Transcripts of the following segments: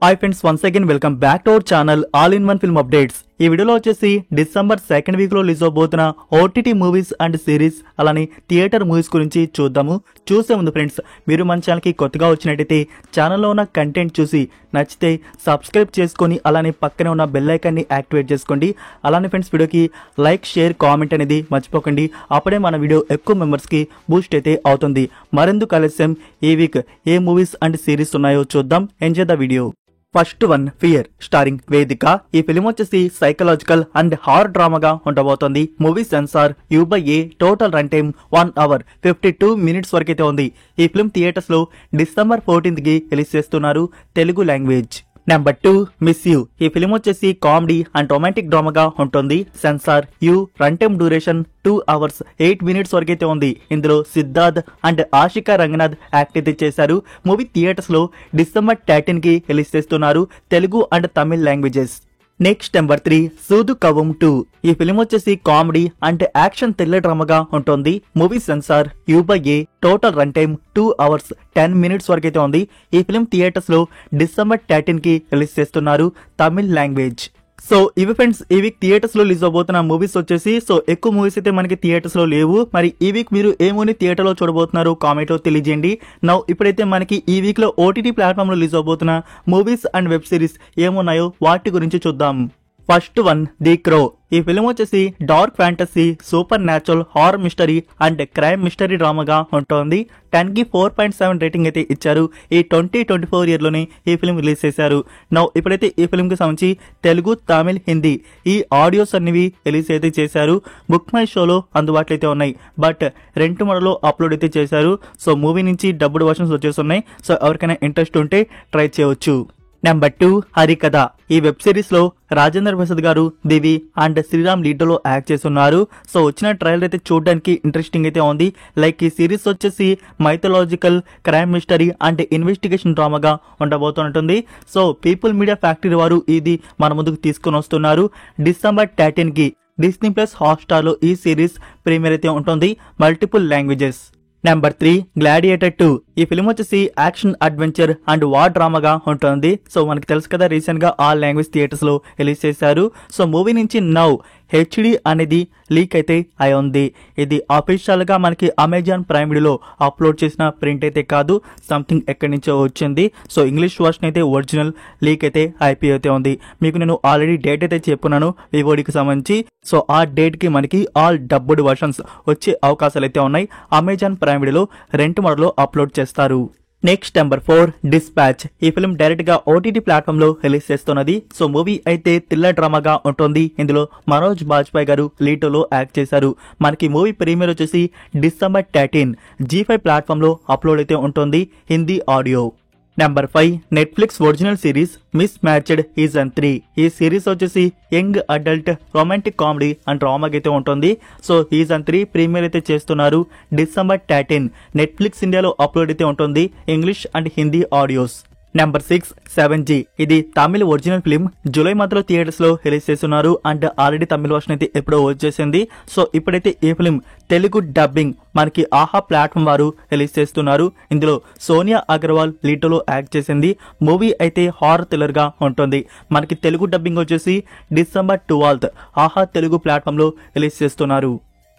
Hi friends, once again welcome back to our channel all in one film updates. ఈ వీడియోలో వచ్చేసి December second week లో release అవబోతున్న OTT movies and series అలానే theatre movies గురించి చూద్దాము. చూసే ముందు ఫ్రెండ్స్, మీరు మన ఛానల్ కి కొత్తగా వచ్చినట్టయితే ఛానల్లో ఉన్న కంటెంట్ చూసి నచ్చితే సబ్స్క్రైబ్ చేసుకొని అలానే పక్కనే ఉన్న బెల్ ఐకాన్ ని యాక్టివేట్ చేసుకోండి. అలానే ఫ్రెండ్స్, వీడియోకి లైక్, షేర్, కామెంట్ అనేది మర్చిపోకండి. అప్పుడే మన వీడియో ఎక్కువ మెంబర్స్ కి బూస్ట్ అయితే అవుతుంది. మరెందుకు ఆలస్యం, ఈ వీక్ ఏ మూవీస్ అండ్ సిరీస్ ఉన్నాయో చూద్దాం. Enjoy the video. First one, fear starring Vedhika. ఈ ఫిలిం వచ్చేసి సైకలాజికల్ అండ్ హారర్ డ్రామాగా ఉండబోతోంది. Movie censor U/A, total run time 1 hour 52 minutes వరకైతే ఉంది. ఈ ఫిలిం థియేటర్స్ లో December 14th కి రిలీజ్ చేస్తున్నారు. Telugu language. Number 2, miss you. ఈ ఫిలిం వచ్చేసి కామెడీ అండ్ రొమాంటిక్ డ్రామాగా ఉంటుంది. Censor U, run time duration 2 hours 8 minutes వరకైతే ఉంది. ఇందులో సిద్ధార్థ్ అండ్ ఆషికా రంగనాథ్ యాక్ట్ అయితే చేశారు. మూవీ థియేటర్స్ లో December 13th కి రిలీజ్ చేస్తున్నారు. Telugu and Tamil languages. Next number 3, Soodhu Kavvum 2. ఈ ఫిలిం వచ్చేసి కామెడీ అండ్ యాక్షన్ థ్రిల్లర్ డ్రామాగా ఉంటుంది. Movie censor U/A, total run time 2 hours 10 minutes వరకైతే ఉంది. ఈ ఫిలిం థియేటర్స్ లో December 13th కి రిలీజ్ చేస్తున్నారు. తమిళ్ లాంగ్వేజ్. సో ఇవి ఫ్రెండ్స్, ఈ వీక్ థియేటర్స్ లో రిలీజ్ అవబోతున్న మూవీస్ వచ్చేసి. సో ఎక్కువ మూవీస్ అయితే మనకి థియేటర్స్ లో లేవు. మరి ఈ వీక్ మీరు ఏ మూవీ థియేటర్ లో చూడబోతున్నారు కామెంట్ లో తెలియజేయండి. నౌ ఇప్పుడైతే మనకి ఈ వీక్ లో ఓటీటీ ప్లాట్ఫామ్ లో రిలీజ్ అవబోతున్న మూవీస్ అండ్ వెబ్ సిరీస్ ఏమున్నాయో వాటి గురించి చూద్దాం. First one, the crow. ఈ ఫిలిం వచ్చేసి dark fantasy, super natural, horror mystery and crime mystery డ్రామాగా ఉంటుంది. 10 కి 4.7 రేటింగ్ అయితే ఇచ్చారు. ఈ 2024 ఇయర్ లోనే ఈ ఫిలిం రిలీజ్ చేశారు. నౌ ఇప్పుడైతే ఈ ఫిలిం కి సంబంధించి తెలుగు, తమిళ్, హిందీ ఈ ఆడియోస్ అన్నివి రిలీజ్ అయితే చేశారు. బుక్ మై షోలో అందుబాటులో అయితే ఉన్నాయి. బట్ రెంట్ మోడలో అప్లోడ్ అయితే చేశారు. సో మూవీ నుంచి డబ్బుడ్ వర్షన్స్ వచ్చేస్తున్నాయి. సో ఎవరికైనా ఇంట్రెస్ట్ ఉంటే ట్రై చేయవచ్చు. నెంబర్ 2, హరికథ. ఈ వెబ్ సిరీస్ లో రాజేంద్ర ప్రసాద్ గారు, దివి అండ్ శ్రీరామ్ లీడ్లో యాక్ట్ చేస్తున్నారు. సో వచ్చిన ట్రైలర్ అయితే చూడడానికి ఇంట్రెస్టింగ్ అయితే ఉంది. లైక్ ఈ సిరీస్ వచ్చేసి mythological, crime mystery and investigation డ్రామాగా ఉండబోతుంటుంది. సో పీపుల్ మీడియా ఫ్యాక్టరీ వారు ఇది మన ముందుకు తీసుకుని వస్తున్నారు. December 13th కి డిస్నీ ప్లస్ హాట్స్టార్ లో ఈ సిరీస్ ప్రీమియర్ అయితే ఉంటుంది. Multiple languages. Number 3, gladiator 2. ఈ ఫిలిం వచ్చేసి యాక్షన్, అడ్వెంచర్ అండ్ వార్ డ్రామాగా ఉంటుంది. సో మనకి తెలుసు కదా, రీసెంట్ గా ఆల్ లాంగ్వేజ్ థియేటర్స్ లో రిలీజ్ చేశారు. సో మూవీ నుంచి నౌ HD అనేది లీక్ అయితే అయి ఉంది. ఇది అఫీషియల్ గా మనకి అమెజాన్ ప్రైమ్ వీడియోలో అప్లోడ్ చేసిన ప్రింట్ అయితే కాదు, సంథింగ్ ఎక్కడి నుంచో వచ్చింది. సో ఇంగ్లీష్ వర్షన్ అయితే ఒరిజినల్, లీక్ అయితే IP అయితే ఉంది. మీకు నేను ఆల్రెడీ డేట్ అయితే చెప్పున్నాను వివోడికి సంబంధించి. సో ఆ డేట్ కి మనకి ఆల్ డబ్బుడ్ వర్షన్స్ వచ్చే అవకాశాలు అయితే ఉన్నాయి. అమెజాన్ ప్రైమ్ వీడియోలో రెంట్ మోడల్లో అప్లోడ్ చేస్తారు. Next number 4, dispatch. ఈ ఫిల్మ్ డైరెక్ట్ గా ఓటీటీ ప్లాట్ఫామ్ లో రిలీజ్ చేస్తున్నది. సో మూవీ అయితే థ్రిల్లర్ డ్రామాగా ఉంటుంది. ఇందులో మనోజ్ బాజ్పాయ్ గారు లీడ్లో యాక్ట్ చేశారు. మనకి మూవీ ప్రీమియర్ వచ్చేసి December 13 G5 ప్లాట్ఫామ్ లో అప్లోడ్ అయితే ఉంటుంది. Hindi audio. Number 5, Netflix original series mismatched season 3. ఈ సిరీస్ వచ్చేసి young adult romantic comedy and డ్రామాగా అయితే ఉంటుంది. సో సీజన్ 3 ప్రీమియర్ అయితే చేస్తున్నారు. December 13 నెట్ఫ్లిక్స్ ఇండియాలో అప్లోడ్ అయితే ఉంటుంది. English and Hindi audios. Number 6, 7G. ఇది Tamil original film. July month లో థియేటర్స్ లో రిలీజ్ చేస్తున్నారు. అండ్ ఆల్రెడీ తమిళ వర్షన్ అయితే ఎప్పుడో వచ్చేసింది. సో ఇప్పుడైతే ఈ ఫిలిం తెలుగు డబ్బింగ్ మనకి ఆహా ప్లాట్ఫామ్ వారు రిలీజ్ చేస్తున్నారు. ఇందులో సోనియా అగర్వాల్ లీడ్లో యాక్ట్ చేసింది. మూవీ అయితే హారర్ థ్రిల్లర్ గా ఉంటుంది. మనకి తెలుగు డబ్బింగ్ వచ్చేసి December 12 ఆహా తెలుగు ప్లాట్ఫామ్ లో రిలీజ్ చేస్తున్నారు.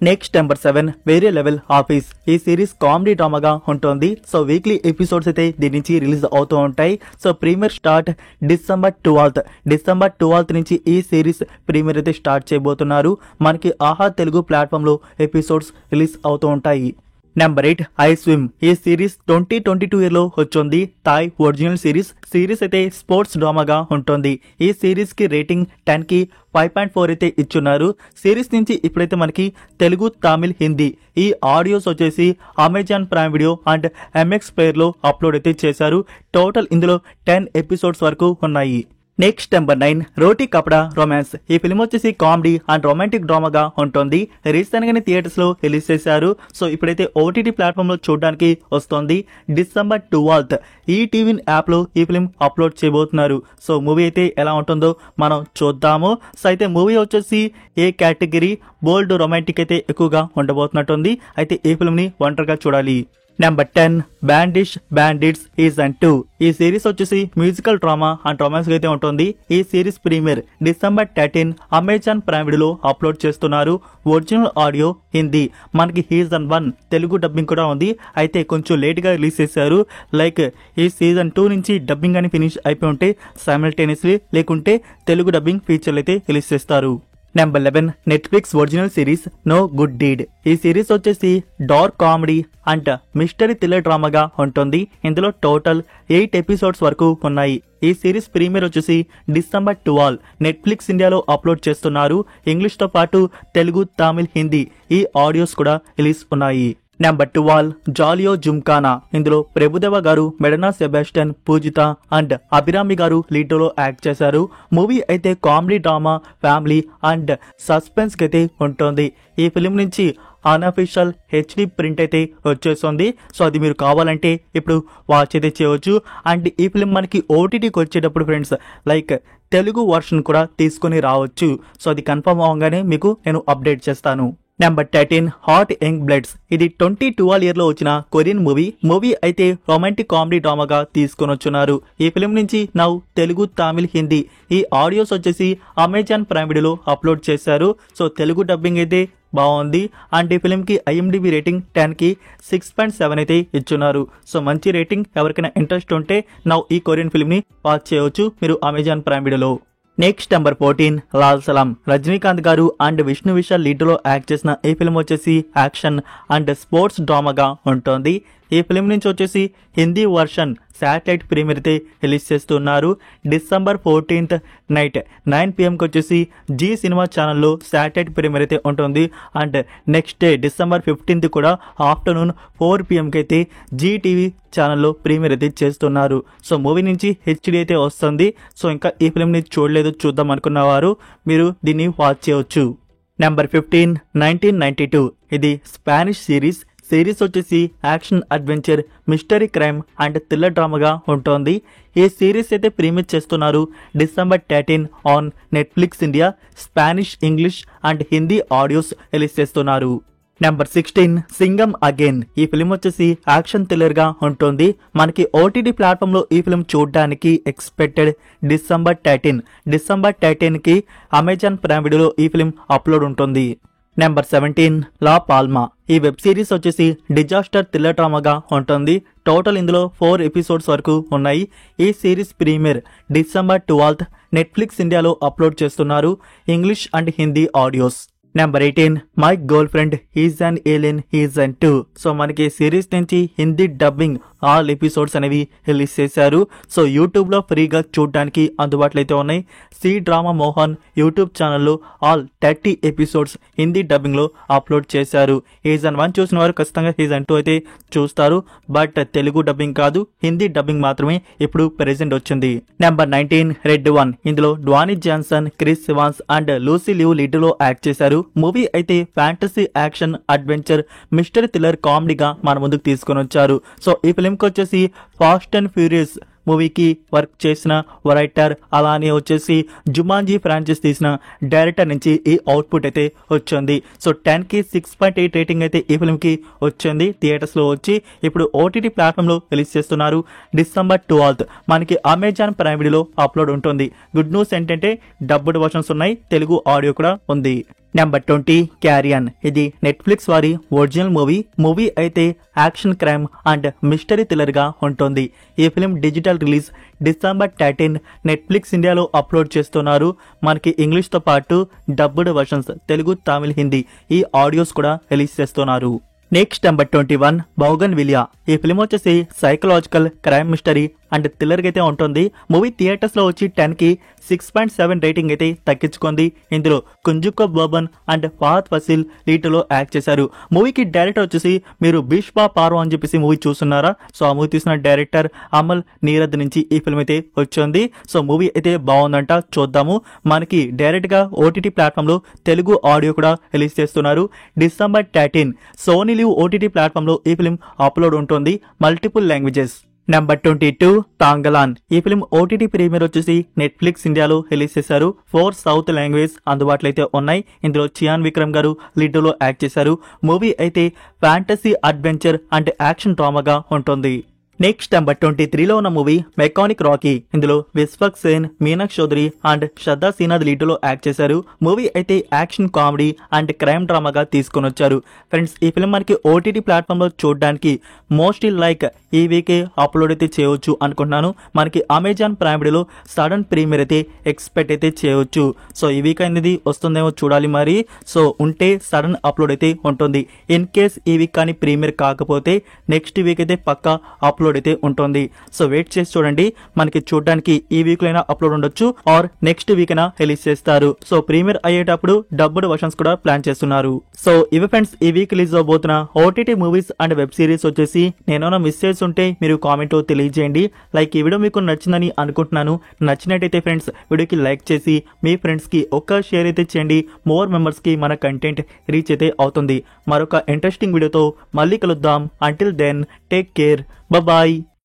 నెక్స్ట్ నెంబర్ 7, వేరే లెవెల్ ఆఫీస్. ఈ సిరీస్ కామెడీ డ్రామాగా ఉంటుంది. సో వీక్లీ ఎపిసోడ్స్ అయితే దీని నుంచి రిలీజ్ అవుతూ ఉంటాయి. సో ప్రీమియర్ స్టార్ట్ December 12 నుంచి ఈ సిరీస్ ప్రీమియర్ అయితే స్టార్ట్ చేయబోతున్నారు. మనకి ఆహా తెలుగు ప్లాట్ఫామ్ లో ఎపిసోడ్స్ రిలీజ్ అవుతూ ఉంటాయి. Number 8, I swim. ఈ సిరీస్ 2022 ఇయర్ లో వచ్చింది. థాయ్ ఒరిజినల్ సిరీస్ అయితే స్పోర్ట్స్ డ్రామాగా ఉంటుంది. ఈ సిరీస్ కి రేటింగ్ 10 కి 5.4 అయితే ఇచ్చున్నారు. సిరీస్ నుంచి ఇప్పుడైతే మనకి తెలుగు, తమిళ్, హిందీ ఈ ఆడియోస్ వచ్చేసి Amazon prime video and MX player లో అప్లోడ్ అయితే చేశారు. టోటల్ ఇందులో 10 ఎపిసోడ్స్ వరకు ఉన్నాయి. నెక్స్ట్ నెంబర్ 9, రోటీ కపడా రొమాన్స్. ఈ ఫిల్మ్ వచ్చేసి కామెడీ అండ్ రొమాంటిక్ డ్రామాగా ఉంటుంది. రీసెంట్ గానే థియేటర్స్ లో రిలీజ్ చేశారు. సో ఇప్పుడైతే ఓటీటీ ప్లాట్ఫామ్ లో చూడడానికి వస్తుంది. December 12 ఈ టీవీ యాప్ లో ఈ ఫిల్మ్ అప్లోడ్ చేయబోతున్నారు. సో మూవీ అయితే ఎలా ఉంటుందో మనం చూద్దాము. సో అయితే మూవీ వచ్చేసి ఏ కేటగిరీ బోల్డ్ రొమాంటిక్ అయితే ఎక్కువగా ఉండబోతున్నట్టుంది. అయితే ఈ ఫిల్మ్ ని ఒంటరిగా చూడాలి. Number 10 Bandish bandits season 2. ఈ సిరీస్ వచ్చేసి మ్యూజికల్ డ్రామా అండ్ రొమాన్స్ అయితే ఉంటుంది. ఈ series premiere December 13 Amazon prime వీడియోలో అప్లోడ్ చేస్తున్నారు. Original audio Hindi. మనకి సీజన్ 1 తెలుగు డబ్బింగ్ కూడా ఉంది. అయితే కొంచెం లేట్ గా రిలీజ్ చేశారు. లైక్ ఈ సీజన్ 2 నుంచి డబ్బింగ్ అని ఫినిష్ అయిపోయి ఉంటే సైమల్టేనియస్లీ లేకుంటే తెలుగు డబ్బింగ్ ఫీచర్లు అయితే రిలీజ్ చేస్తారు. Number 11 Netflix original series no good deed. ఈ సిరీస్ వచ్చేసి dark comedy and mystery thriller డ్రామాగా ఉంటుంది. ఇందులో టోటల్ 8 ఎపిసోడ్స్ వరకు ఉన్నాయి. ఈ సిరీస్ ప్రీమియర్ వచ్చేసి డిసెంబర్ 12 నెట్ఫ్లిక్స్ ఇండియాలో అప్లోడ్ చేస్తున్నారు. ఇంగ్లీష్ తో పాటు తెలుగు, తమిళ్, హిందీ ఈ ఆడియోస్ కూడా రిలీజ్ ఉన్నాయి. నెంబర్ 12 జాలియో జుమ్కానా. ఇందులో ప్రభుదేవ గారు, మెడనా సెబాస్టియన్, పూజిత అండ్ అభిరామి గారు లీడ్ లో యాక్ట్ చేశారు. మూవీ అయితే comedy drama, family and suspense అయితే ఉంటుంది. ఈ ఫిలిం నుంచి అన్అఫీషియల్ హెచ్డి ప్రింట్ అయితే వచ్చేస్తుంది. సో అది మీరు కావాలంటే ఇప్పుడు వాచ్ అయితే చేయవచ్చు. అండ్ ఈ ఫిలిం మనకి ఓటీటీకి వచ్చేటప్పుడు ఫ్రెండ్స్ లైక్ తెలుగు వర్షన్ కూడా తీసుకొని రావచ్చు. సో అది కన్ఫర్మ్ అవగానే మీకు నేను అప్డేట్ చేస్తాను. Number 13 hot young bloods. ఇది 2012 ఇయర్ లో వచ్చిన కొరియన్ మూవీ అయితే రొమాంటిక్ కామెడీ డ్రామాగా తీసుకొని వచ్చున్నారు. ఈ ఫిలిం నుంచి నౌ తెలుగు, తమిళ్, హిందీ ఈ ఆడియోస్ వచ్చేసి అమెజాన్ ప్రైమ్ వీడియోలో అప్లోడ్ చేశారు. సో తెలుగు డబ్బింగ్ అయితే బాగుంది. అండ్ ఈ ఫిలిం కి ఐఎండిబి రేటింగ్ 10 కి 6.7 అయితే ఇచ్చున్నారు. సో మంచి రేటింగ్. ఎవరికైనా ఇంట్రెస్ట్ ఉంటే నౌ ఈ కొరియన్ ఫిలిం ని వాచ్ చేయవచ్చు మీరు అమెజాన్ ప్రైమ్ వీడియోలో. నెక్స్ట్ నెంబర్ 14 లాల్ సలాం. రజనీకాంత్ గారు అండ్ విష్ణు విశాల్ లీడ్ లో యాక్ట్ చేసిన ఈ ఫిల్మ్ వచ్చేసి యాక్షన్ అండ్ స్పోర్ట్స్ డ్రామాగా ఉంటుంది. ఈ ఫిల్మ్ నుంచి వచ్చేసి హిందీ వర్షన్ శాటిలైట్ ప్రీమియర్ అయితే రిలీజ్ చేస్తున్నారు. డిసెంబర్ 14 నైట్ 9 PM వచ్చేసి జీ సినిమా ఛానల్లో శాటిలైట్ ప్రీమియర్ అయితే ఉంటుంది. అండ్ నెక్స్ట్ డే డిసెంబర్ 15 కూడా ఆఫ్టర్నూన్ 4 PM అయితే జీ టీవీ ఛానల్లో ప్రీమియర్ అయితే చేస్తున్నారు. సో మూవీ నుంచి హెచ్డి అయితే వస్తుంది. సో ఇంకా ఈ ఫిల్మ్ని చూడలేదు, చూద్దాం అనుకున్న వారు మీరు దీన్ని వాచ్ చేయవచ్చు. నెంబర్ 15 1992. ఇది స్పానిష్ సిరీస్ వచ్చేసి action, adventure, mystery, crime and thriller డ్రామాగా ఉంటుంది. ఈ సిరీస్ అయితే ప్రీమియర్ చేస్తున్నారు December 13 on Netflix India. Spanish, English and Hindi audios release చేస్తున్నారు. Number 16 Singham again. ఈ ఫిలిం వచ్చేసి యాక్షన్ థ్రిల్లర్ గా ఉంటుంది. మనకి ఓటీటీ ప్లాట్ఫామ్ లో ఈ ఫిలిం చూడడానికి ఎక్స్పెక్టెడ్ డిసెంబర్ 13 కి అమెజాన్ ప్రైమ్ వీడియోలో ఈ ఫిలిం అప్లోడ్ ఉంటుంది. Number 17 La Palma. ఈ వెబ్ సిరీస్ వచ్చేసి డిజాస్టర్ థ్రిల్లర్ డ్రామాగా ఉంటుంది. టోటల్ ఇందులో 4 ఎపిసోడ్స్ వరకు ఉన్నాయి. ఈ సిరీస్ ప్రీమియర్ డిసెంబర్ 12 నెట్ఫ్లిక్స్ ఇండియాలో అప్లోడ్ చేస్తున్నారు. English and Hindi audios. Number 18 my girlfriend is an alien season 2. So మనకి సిరీస్ నుంచి హిందీ డబ్బింగ్ ఆల్ ఎపిసోడ్స్ అనేవి రిలీజ్ చేశారు. సో యూట్యూబ్ లో ఫ్రీగా చూడడానికి అందుబాటులో అయితే ఉన్నాయి. సి డ్రామా మోహన్ యూట్యూబ్ ఛానల్లో ఆల్ 30 ఎపిసోడ్స్ హిందీ డబ్బింగ్ లో అప్లోడ్ చేశారు. సీజన్ 1 చూసిన వారు ఖచ్చితంగా సీజన్ 2 అయితే చూస్తారు. బట్ తెలుగు డబ్బింగ్ కాదు, హిందీ డబ్బింగ్ మాత్రమే ఇప్పుడు ప్రెజెంట్ వచ్చింది. Number 19 red one. ఇందులో Dwayne Johnson, Chris Evans and Lucy Liu lead లో యాక్ట్ చేశారు. మూవీ అయితే fantasy, action, adventure, mystery thriller కామెడీగా మన ముందుకు తీసుకొని వచ్చారు. సో ఈ ఫిలింకి వచ్చేసి ఫాస్ట్ అండ్ ఫ్యూరియస్ మూవీకి వర్క్ చేసిన రైటర్, అలానే వచ్చేసి జుమాంజీ ఫ్రాంచైజ్ తీసిన డైరెక్టర్ నుంచి ఈ అవుట్పుట్ అయితే వచ్చింది. సో 10 కి 6.8 రేటింగ్ అయితే ఈ ఫిల్మ్ కి వచ్చింది. థియేటర్స్ లో వచ్చి ఇప్పుడు ఓటీటీ ప్లాట్ఫామ్ లో రిలీజ్ చేస్తున్నారు. డిసెంబర్ 12 మనకి అమెజాన్ ప్రైమ్ వీడియోలో అప్లోడ్ ఉంటుంది. గుడ్ న్యూస్ ఏంటంటే డబ్బుడ్ వర్షన్స్ ఉన్నాయి, తెలుగు ఆడియో కూడా ఉంది. నెంబర్ 20 క్యారియన్. ఇది నెట్ఫ్లిక్స్ వారి ఒరిజినల్ మూవీ అయితే action, crime and mystery thriller గా ఉంటుంది. ఈ film digital release December 13 Netflix ఇండియాలో అప్లోడ్ చేస్తున్నారు. మనకి ఇంగ్లీష్ తో పాటు డబ్బుడ్ వర్షన్స్ తెలుగు, తమిళ్, హిందీ ఈ ఆడియోస్ కూడా రిలీజ్ చేస్తున్నారు. Next number 21 బౌగన్ విలియా. ఈ ఫిలిం వచ్చేసి psychological crime, mystery and thriller అయితే ఉంటుంది. మూవీ థియేటర్స్ లో వచ్చి 10 కి 6.7 రేటింగ్ అయితే తగ్గించుకుంది. ఇందులో కుంజుకో బోబన్ అండ్ ఫహద్ ఫసిల్ లీడ్ లో యాక్ట్ చేశారు. మూవీకి డైరెక్టర్ వచ్చేసి మీరు భీష్మా పార్వ అని చెప్పేసి మూవీ చూస్తున్నారా? సో ఆ మూవీ తీసిన డైరెక్టర్ అమల్ నీరద్ నుంచి ఈ ఫిల్మ్ అయితే వచ్చింది. సో మూవీ అయితే బాగుందంట, చూద్దాము. మనకి డైరెక్ట్ గా ఓటీటీ ప్లాట్ఫామ్ లో తెలుగు ఆడియో కూడా రిలీజ్ చేస్తున్నారు. December 13 Sony LIV OTT platform లో ఈ ఫిల్మ్ అప్లోడ్ ఉంటుంది. Multiple languages. నెంబర్ 22 తాంగలాన్. ఈ ఫిల్మ్ ఓటీటీ ప్రీమియర్ వచ్చేసి నెట్ఫ్లిక్స్ ఇండియాలో రిలీజ్ చేశారు. 4 సౌత్ లాంగ్వేజ్ అందుబాటులో అయితే ఉన్నాయి. ఇందులో చియాన్ విక్రమ్ గారు లీడ్ లో యాక్ట్ చేశారు. మూవీ అయితే ఫ్యాంటసీ అడ్వెంచర్ అండ్ యాక్షన్ డ్రామాగా ఉంటుంది. నెక్స్ట్ నెంబర్ 23లో ఉన్న మూవీ మెకానిక్ రాకీ. ఇందులో విశ్వక్ సేన్, మీనాక్షి చౌదరి అండ్ శ్రద్ధా శ్రీనాథ్ లీడ్లో యాక్ట్ చేశారు. మూవీ అయితే యాక్షన్ కామెడీ అండ్ క్రైమ్ డ్రామాగా తీసుకొని వచ్చారు. ఫ్రెండ్స్, ఈ ఫిల్మ్ మనకి ఓటీటీ ప్లాట్ఫామ్ లో చూడడానికి మోస్ట్లీ లైక్ ఈ వీకే అప్లోడ్ అయితే చేయవచ్చు అనుకుంటున్నాను. మనకి అమెజాన్ ప్రైమ్ వీడియోలో సడన్ ప్రీమియర్ అయితే ఎక్స్పెక్ట్ అయితే చేయవచ్చు. సో ఈ వీక్ అనేది వస్తుందేమో చూడాలి మరి. సో ఉంటే సడన్ అప్లోడ్ అయితే ఉంటుంది. ఇన్ కేస్ ఈ వీక్ కానీ ప్రీమియర్ కాకపోతే నెక్స్ట్ వీక్ అయితే పక్కా అప్లోడ్ అయితే ఉంటుంది. సో వెయిట్ చేసి చూడండి. మనకి చూడడానికి ఈ వీక్ లో అయినా అప్లోడ్ ఉండొచ్చు ఆర్ నెక్స్ట్ వీక్ అయినా రిలీజ్ చేస్తారు. సో ప్రీమియర్ అయ్యేటప్పుడు డబ్బుడ్ వర్షన్స్ కూడా ప్లాన్ చేస్తున్నారు. సో ఇవి ఫ్రెండ్స్ ఈ వీక్ రిలీజ్ అవబోతున్న OTT movies and web series వచ్చేసి. నేనేమైనా మిస్ చేసి ఉంటే మీరు కామెంట్ తెలియజేయండి. లైక్ ఈ వీడియో మీకు నచ్చిందని అనుకుంటున్నాను. నచ్చినట్టయితే ఫ్రెండ్స్ వీడియోకి లైక్ చేసి మీ ఫ్రెండ్స్ కి ఒక్క షేర్ అయితే చేయండి. మోర్ మెంబర్స్ కి మన కంటెంట్ రీచ్ అయితే అవుతుంది. మరొక ఇంట్రెస్టింగ్ వీడియోతో మళ్ళీ కలుద్దాం. Until then take care. Bye bye.